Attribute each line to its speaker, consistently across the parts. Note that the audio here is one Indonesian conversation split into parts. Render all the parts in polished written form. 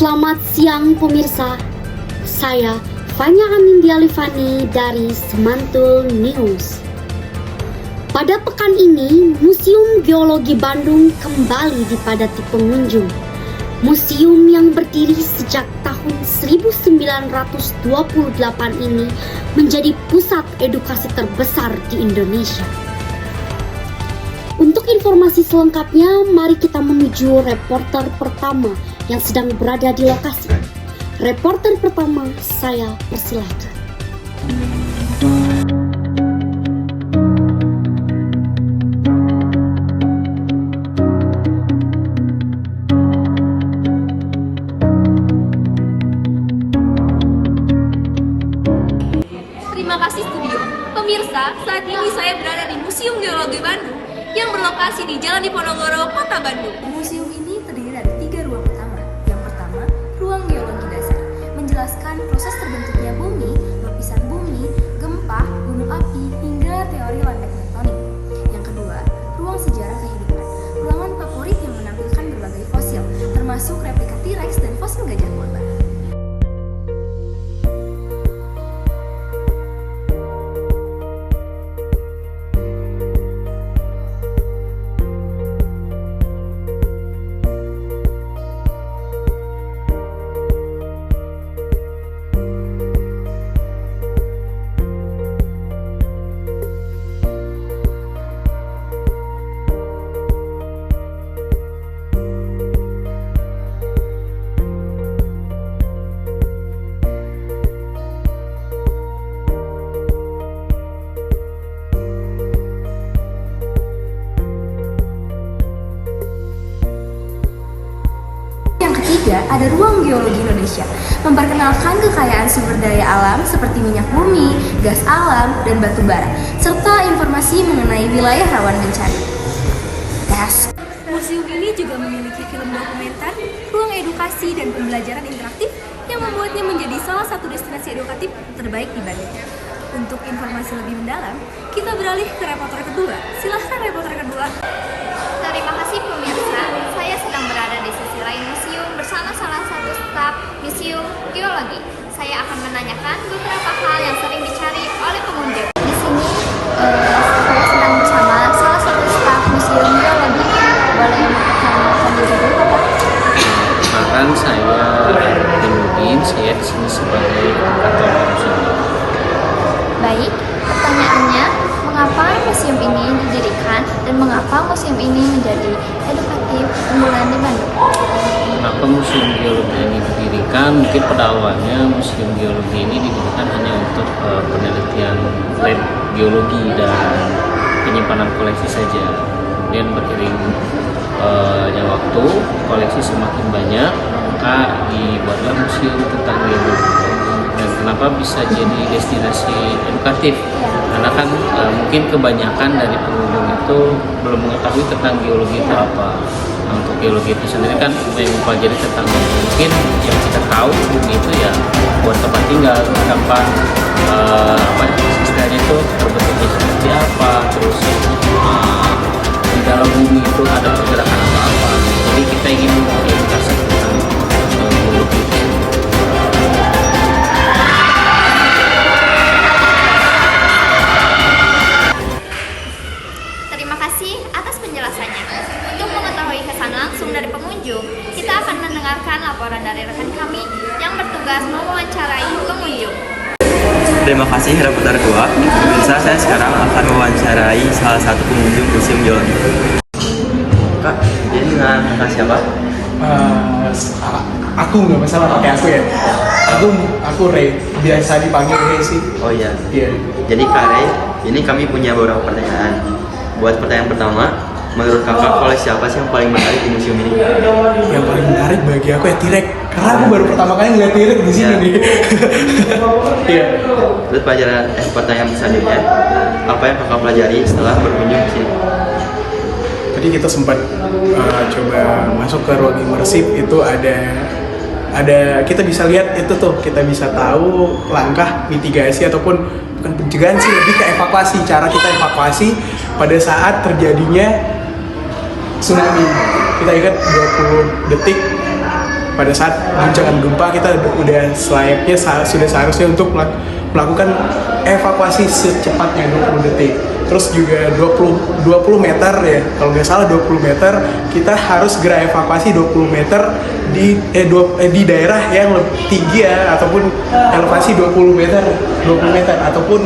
Speaker 1: Selamat siang pemirsa, saya Fanya Anindya Livani dari Semantul News. Pada pekan ini, Museum Geologi Bandung kembali dipadati pengunjung. Museum yang berdiri sejak tahun 1928 ini menjadi pusat edukasi terbesar di Indonesia. Untuk informasi selengkapnya, mari kita menuju reporter pertama yang sedang berada di lokasi. Reporter pertama, saya persilahkan.
Speaker 2: Terima kasih studio. Pemirsa, saat ini saya berada di Museum Geologi Bandung yang berlokasi di Jalan Diponegoro, Kota Bandung. Museum ini terdiri dari 3 ruang utama. Yang pertama, ruang geologi dasar, menjelaskan proses terbentuknya bumi, lapisan bumi, gempa, gunung api, hingga teori lantai tektonik. Yang kedua, ruang sejarah kehidupan, ruangan favorit yang menampilkan berbagai fosil, termasuk replika T-Rex dan fosil gajah purba. Ada ruang geologi Indonesia, memperkenalkan kekayaan sumber daya alam seperti minyak bumi, gas alam, dan batu bara, serta informasi mengenai wilayah rawan bencana. Museum ini juga memiliki film dokumenter, ruang edukasi, dan pembelajaran interaktif yang membuatnya menjadi salah satu destinasi edukatif terbaik di Bandung. Untuk informasi lebih mendalam, kita beralih ke reporter kedua. Silahkan reporter kedua.
Speaker 3: Terima kasih pemirsa, saya sedang berada di sisi lain museum bersama salah satu staf Museum Geologi. Saya akan menanyakan beberapa hal yang sering dicari oleh pengunjung. Di sini saya sedang bersama salah satu staf Museum Geologi. Boleh memperkenalkan diri dulu, Bapak?
Speaker 4: Perkenalkan, saya Dinudin. Saya di sini sebagai edukator museum.
Speaker 3: Baik, pertanyaannya, mengapa museum ini didirikan dan mengapa museum ini menjadi edukatif unggulan di Bandung?
Speaker 4: Kenapa Museum Geologi ini didirikan? Mungkin pada awalnya Museum Geologi ini didirikan hanya untuk penelitian lab geologi dan penyimpanan koleksi saja. Kemudian beriringnya waktu, koleksi semakin banyak, maka dibuatlah museum tentang geologi. Dan kenapa bisa jadi destinasi edukatif? Karena kan mungkin kebanyakan dari pengunjung itu belum mengetahui tentang geologi itu apa. Nah, untuk geologi itu sendiri kan mempelajari tentang mungkin yang kita tahu bumi itu ya buat tempat tinggal, kapan istilahnya itu terbentuknya seperti apa, terus di dalam bumi itu ada pergerakan apa-apa. Jadi kita ingin mengedukasi tentang geologi itu.
Speaker 3: Terima kasih atas penjelasannya. Untuk mengetahui kesan langsung dari pengunjung, kita akan mendengarkan laporan dari rekan kami yang bertugas mewawancarai pengunjung.
Speaker 5: Terima kasih reporter 2. Pemirsa, saya sekarang akan mewawancarai salah satu pengunjung Museum Geologi. Kak, ini dengan kakak siapa?
Speaker 6: Aku nggak masalah pakai aku ya. Aku Ray, biasa dipanggil Ray sih.
Speaker 5: Oh iya.
Speaker 6: Iya.
Speaker 5: Jadi Kak Ray, ini kami punya beberapa pertanyaan. Buat pertanyaan pertama, menurut kakak koleksi apa sih yang paling menarik di museum ini?
Speaker 6: Yang paling menarik bagi aku ya T-Rex. Karena aku baru pertama kali ngeliat T-Rex di sini
Speaker 5: Iya.
Speaker 6: nih. Iya.
Speaker 5: Terus pertanyaan selanjutnya, apa yang kakak pelajari setelah berkunjung ke sini?
Speaker 6: Tadi kita sempat coba masuk ke ruang imersif, itu ada kita bisa lihat itu tuh, kita bisa tahu langkah mitigasi ataupun bukan pencegahan sih, lebih ke evakuasi, cara kita evakuasi pada saat terjadinya tsunami. Kita ingat 20 detik pada saat guncangan gempa kita udah selayaknya sudah seharusnya untuk melakukan evakuasi secepatnya 20 detik. Terus juga 20 meter ya, kalau nggak salah 20 meter kita harus segera evakuasi 20 meter di daerah yang lebih tinggi ya, ataupun elevasi 20 meter ataupun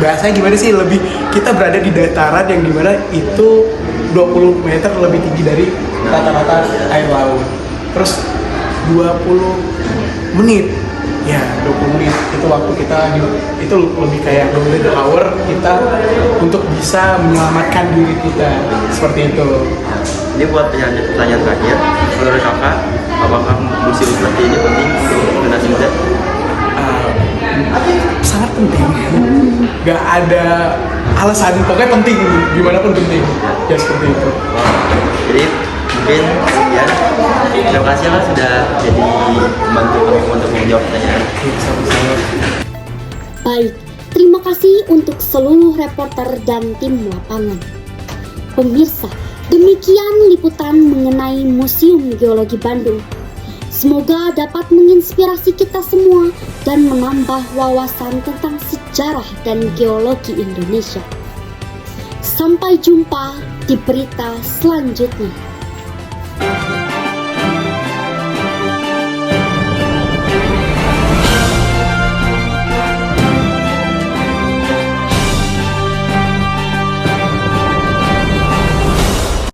Speaker 6: bahasanya gimana sih, lebih kita berada di dataran yang dimana itu 20 meter lebih tinggi dari rata-rata air laut. Terus 20 menit ya, 20 menit itu waktu kita itu lebih kayak golden hour kita untuk bisa menyelamatkan diri kita, seperti itu.
Speaker 5: Ini buat pertanyaan terakhir, menurut kakak, apakah museum seperti ini penting untuk generasi muda?
Speaker 6: Sangat penting. Gak ada alasan, pokoknya penting, gimana pun penting. Ya seperti itu.
Speaker 5: Jadi mungkin ya, terima kasih lah sudah jadi membantu kami untuk menjawab pertanyaan.
Speaker 6: Sama-sama.
Speaker 1: Baik, terima kasih untuk seluruh reporter dan tim lapangan. Pemirsa, demikian liputan mengenai Museum Geologi Bandung. Semoga dapat menginspirasi kita semua dan menambah wawasan tentang sejarah dan geologi Indonesia. Sampai jumpa di berita selanjutnya.